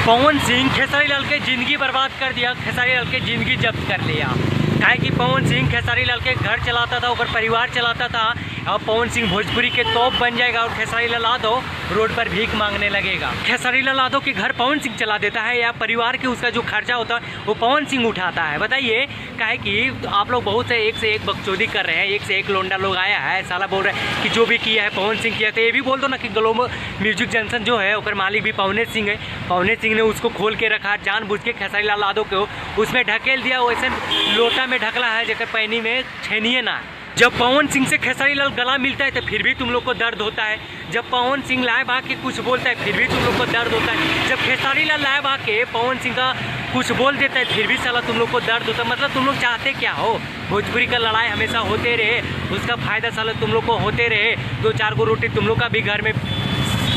पवन सिंह खेसारी लाल के जिंदगी बर्बाद कर दिया, खेसारी लाल के जिंदगी जब्त कर लिया। काहे कि पवन सिंह खेसारी लाल के घर चलाता था, ऊपर परिवार चलाता था। और पवन सिंह भोजपुरी के तोप बन जाएगा और खेसारी लाल यादव रोड पर भीख मांगने लगेगा। खेसारी लाल यादव के घर पवन सिंह चला देता है या परिवार के उसका जो खर्चा होता है वो पवन सिंह उठाता है। बताइए, काहे कि आप लोग बहुत से एक बकचोदी कर रहे हैं, एक से एक लोंडा लोग आया है, साला बोल रहे हैं कि जो भी किया है पवन सिंह किया। तो ये भी बोल दो ना कि ग्लोबल म्यूजिक जंक्शन जो है उसका मालिक भी पवन सिंह है। पवन सिंह ने उसको खोल के रखा, जानबूझ के खेसारी लाल यादव को उसमें ढकेल दिया। वैसे लोटा में ढकला है जेकर पैनी में छेनिए ना। जब पवन सिंह से खेसारी लाल गला मिलता है तो फिर भी तुम लोग को दर्द होता है। जब पवन सिंह लाए भाग के कुछ बोलता है फिर भी तुम लोग को दर्द होता है। जब खेसारी लाल लाए भाग के पवन सिंह का कुछ बोल देता है फिर भी साला तुम लोग को दर्द होता है। मतलब तुम लोग चाहते क्या हो? भोजपुरी का लड़ाई हमेशा होते रहे, उसका फायदा साला तुम लोग को होते रहे। 2-4 गो रोटी तुम लोग का भी घर में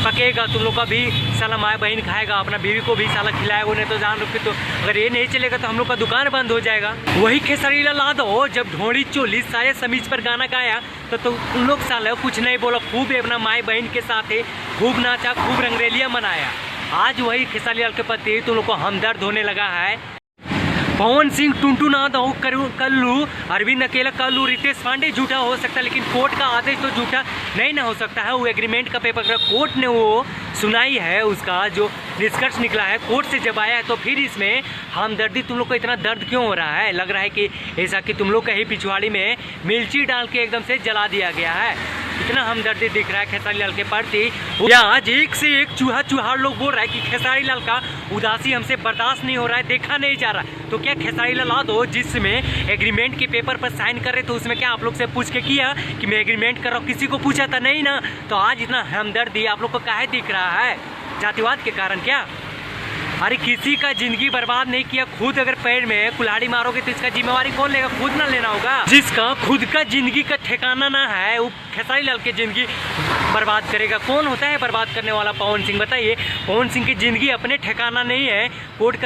पकेगा, तुम लोग का भी साला माँ बहन खाएगा, अपना बीवी को भी साला खिलाएगा। उन्हें तो जान रखे, तो अगर ये नहीं चलेगा तो हम लोग का दुकान बंद हो जाएगा। वही खेसारी लाल यादव जब ढोड़ी चोली साये समीज पर गाना गाया तो उन लोग साला कुछ नहीं बोला, खूब अपना माँ बहन के साथ खूब नाचा, खूब रंगरेलियाँ मनाया। आज वही खेसारी लाल के प्रति तुम लोग को हमदर्द होने लगा है। पवन सिंह टुनटुन यादव कल्लू, अरविंद अकेला कल्लू, रितेश पांडे झूठा हो सकता है लेकिन कोर्ट का आदेश तो झूठा नहीं ना हो सकता है। वो एग्रीमेंट का पेपर कोर्ट ने वो सुनाई है, उसका जो निष्कर्ष निकला है कोर्ट से जब आया है। तो फिर इसमें हमदर्दी तुम लोग को इतना दर्द क्यों हो रहा है? लग रहा है कि ऐसा कि तुम लोग का ही पिछवाड़ी में मिर्ची डाल के एकदम से जला दिया गया है। इतना हमदर्दी दिख रहा है खेसारी लाल के प्रति। आज एक से एक चूहार लोग बोल रहा है कि खेसारी लाल का उदासी हमसे बर्दाश्त नहीं हो रहा है, देखा नहीं जा रहा। तो क्या खेसारी लाल यादव जिसमें एग्रीमेंट के पेपर पर साइन कर रहे थे उसमें क्या आप लोग से पूछ के किया कि मैं एग्रीमेंट कर रहा हूँ? किसी को पूछा था नहीं ना। तो आज इतना हमदर्दी आप लोग को काहे दिख रहा है? जातिवाद के कारण क्या? अरे किसी का जिंदगी बर्बाद नहीं किया, खुद अगर पैर में कुल्हाड़ी मारोगे तो इसका जिम्मेवारी कौन लेगा? खुद ना लेना होगा। जिसका खुद का जिंदगी का ठिकाना ना है वो खेसारी लाल की जिंदगी बर्बाद करेगा। कौन होता है बर्बाद करने वाला? पवन सिंह। बताइए, पवन सिंह की जिंदगी अपने ठिकाना नहीं है, कोर्ट का